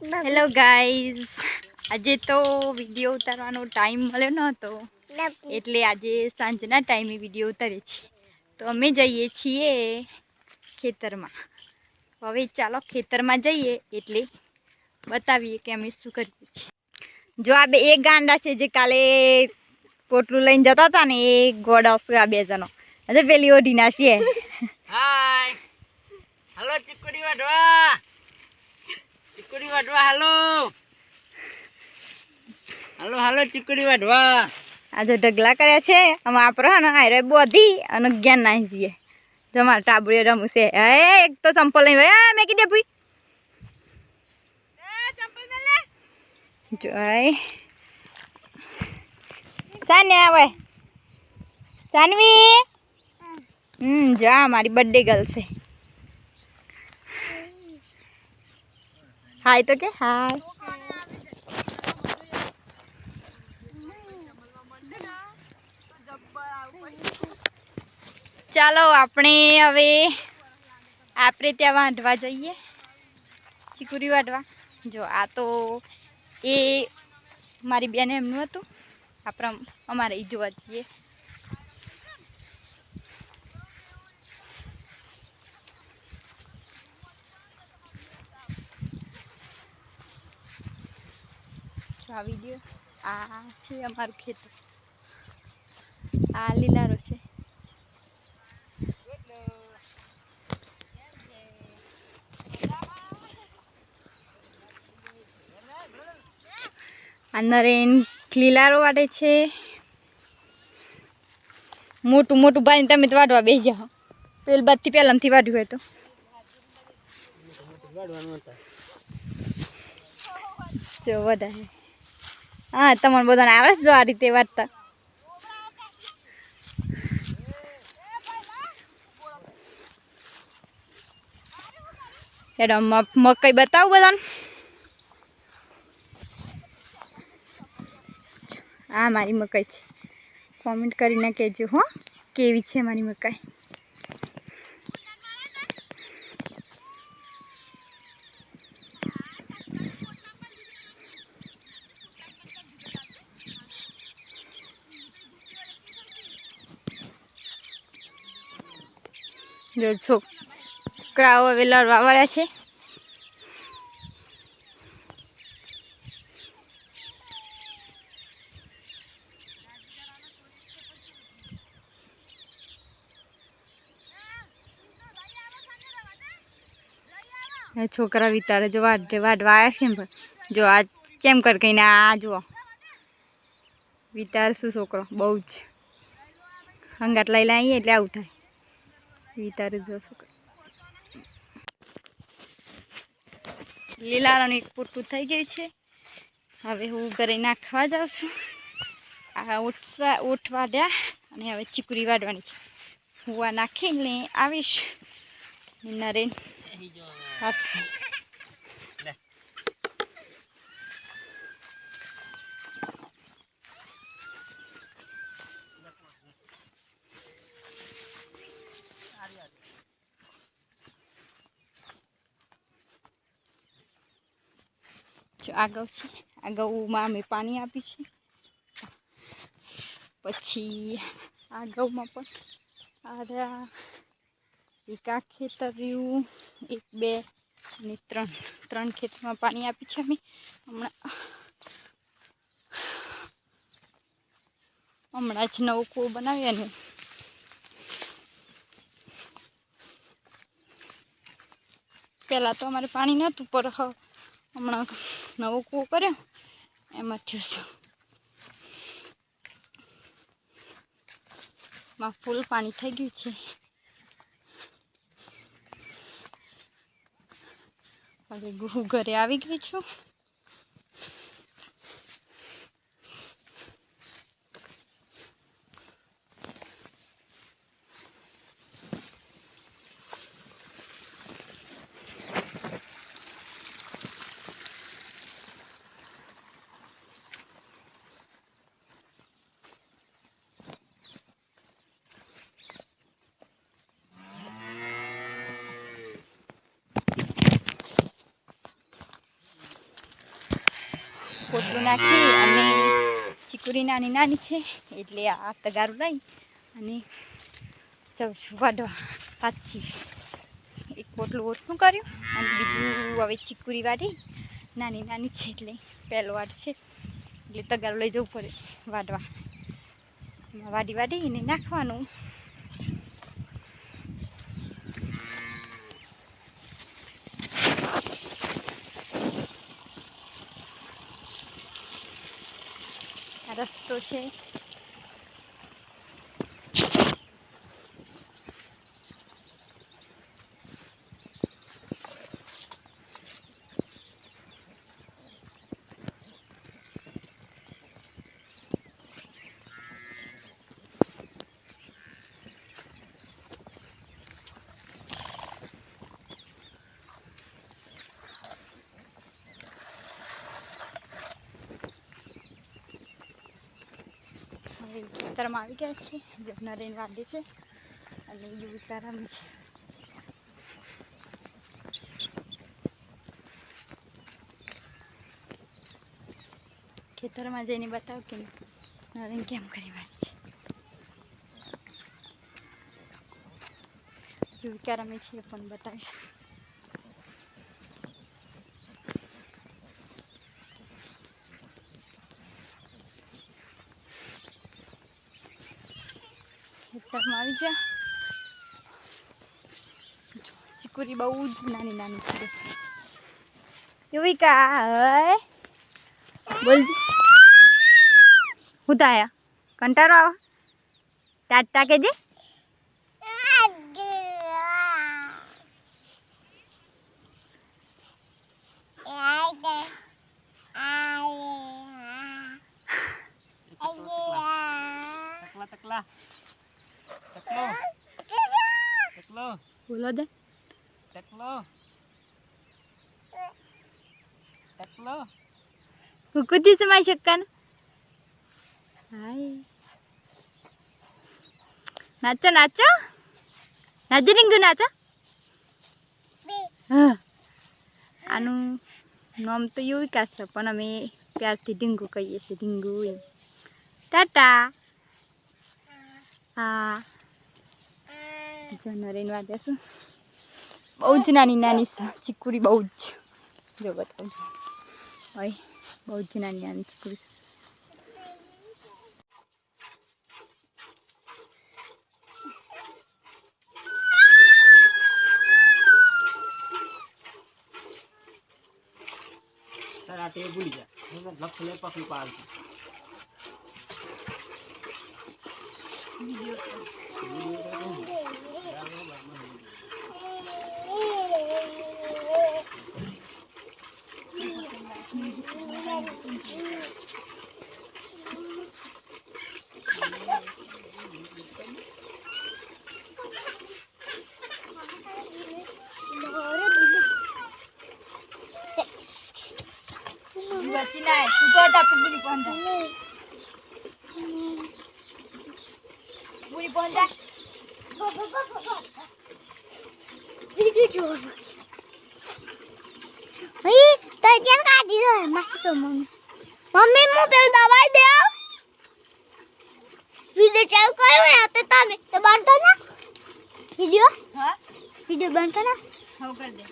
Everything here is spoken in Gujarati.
હેલો ગાઈઝ, આજે તો વિડીયો ઉતારવાનો ટાઈમ મળ્યો નહોતો એટલે આજે સાંજના ટાઈમે વિડીયો ઉતારીએ છીએ. તો અમે જઈએ છીએ ખેતરમાં. હવે ચાલો ખેતરમાં જઈએ એટલે બતાવીએ કે અમે શું કરીએ છીએ. જો આ બે એક ગાંડા છે જે કાલે પોટલું લઈને જતા હતા ને એ ગોડા આ બે જણો હજુ પેલી ઓઢી નાખીએ. હાય હાલો ચીકુડી વાઢવા, ચીકુડી વાઢવા હાલો હાલો હાલો ચીકુડી વાઢવા. આ જો ઢગલા કર્યા છે આમાં આપણે ને આયરે બોધી અને જ્ઞાન નાખી જઈએ. જો મારા ટાબડીએ રમું છે. હે એક તો ચંપલ લઈને મેં કીધે ભૂઈ જોય સાને આવે સાનવી. જા મારી બર્થડે ગર્લ છે. હાય તો કે હાય. ચાલો આપણે હવે ત્યાં વાઢવા જઈએ, ચીકુરી વાઢવા. જો આ તો એ મારી બેને એમનું હતું, આપણે અમારે એ જોવા જઈએ. આ વિડીયો આ છે અમારું ખેતર, આ લીલારો છે. આ નરેન લીલારો વાટે છે. મોટું મોટું ભાઈ તમે તો વાટવા બેસી જાઓ. પેલ બાદથી પહેલાંથી વાટ્યું હોય તો જો વધારે. હા તમને બધાને આવડે છે જો આ રીતે વાટતા. એડો મકઈ બતાવું બધાને. આ મારી મકાઈ છે, કોમેન્ટ કરીને કહેજો હો કેવી છે મારી મકાઈ. જો છોકરાઓ હવે લડવા વાળા છે. છોકરા વિતારે જો વાઢવા આવ્યા છે ને. જો આ કેમ કર કહીને આ જુઓ વિતાર શું છોકરો બહુ જ હંગાટ લઈ આવીએ એટલે આવું થાય. વિતારે જો છોકરો લીલારાનું એક પૂરતું થઈ ગયું છે. હવે હું ઘરે નાખવા જાઉં છું. આ ઊંટ વાઢ્યા અને હવે ચીકુરી વાઢવાની છે. હું આ નાખીને આવીશ. નરેન આ ઘઉં છે. આ ઘઉંમાં અમે પાણી આપ્યું છે. પછી આ ઘઉંમાં પણ એક આ ખેતર રહ્યું, એક બે અને ત્રણ ખેતરમાં પાણી આપ્યું છે અમે. હમણાં જ નવો કૂવો બનાવ્યો ને પહેલાં તો અમારે પાણી નહોતું, પણ હમણાં નવો કૂવો કર્યો એમાં થયું છે. માં ફૂલ પાણી થઈ ગયું છે. હવે હું ઘરે આવી ગઈ છું. પોટલું નાખી અને ચીકુરી નાની નાની છે એટલે આ તગારું લઈ અને જાઉં છું વાઢવા પાછી. એક પોટલું ઓછું કર્યું અને બીજું હવે ચીકુરી વાઢી નાની નાની છે એટલે પહેલો વાઢ છે એટલે તગારું લઈ જવું પડે વાઢવા. વાઢી વાઢીને નાખવાનું. આ રસ્તો છે. હવે ખેતરમાં આવી ગયા છે. નરેન વાઢે છે અને યુવિકા રમે છે. ખેતરમાં જઈને બતાવ કે નરેન કેમ કરી વાત છે. યુવિકા રમે છે પણ બતાવીશ. ખેતરમાં આવી ગયા. ચીકુરી બહુ જ નાની નાની છે. યુવિકા હય બોલ હું તાયા કંટાળો આવો ટાટા કેજે. તકલા તકલો તકલો બોલો દે તકલો તકલો કુકુતી સમાઈ શકન. હાય નાચો નાચો નાચો રિંગુ નાચો. હા આનું નામ તો યુવિકા છે પણ અમે પ્યારથી ઢીંગુ કહીએ છીએ. ઢીંગુ એમ. ટાટા. હા જો નરેન વાદે છે. બહુ જ નાની નાની છે ચીકુરી. બહુ જ જો બતાવજો. હોય બહુ જ નાની નાની ચીકુરી. તારા આ ટેવ ભૂલી જા. લખ લે પકડી પાડતી. બચી ના તું તો હતા પૂરી પહોંચા. પૂરી પહોંચા. ભાઈ તો જેમ કાઢી દો માસી તો મમ્મી હું પેલું દવાઈ દે વિડિયો ચાલુ કર્યો ને તો તમે તો બનતો ના વિડિયો. હા વિડિયો બનતો ના હવે કર દે.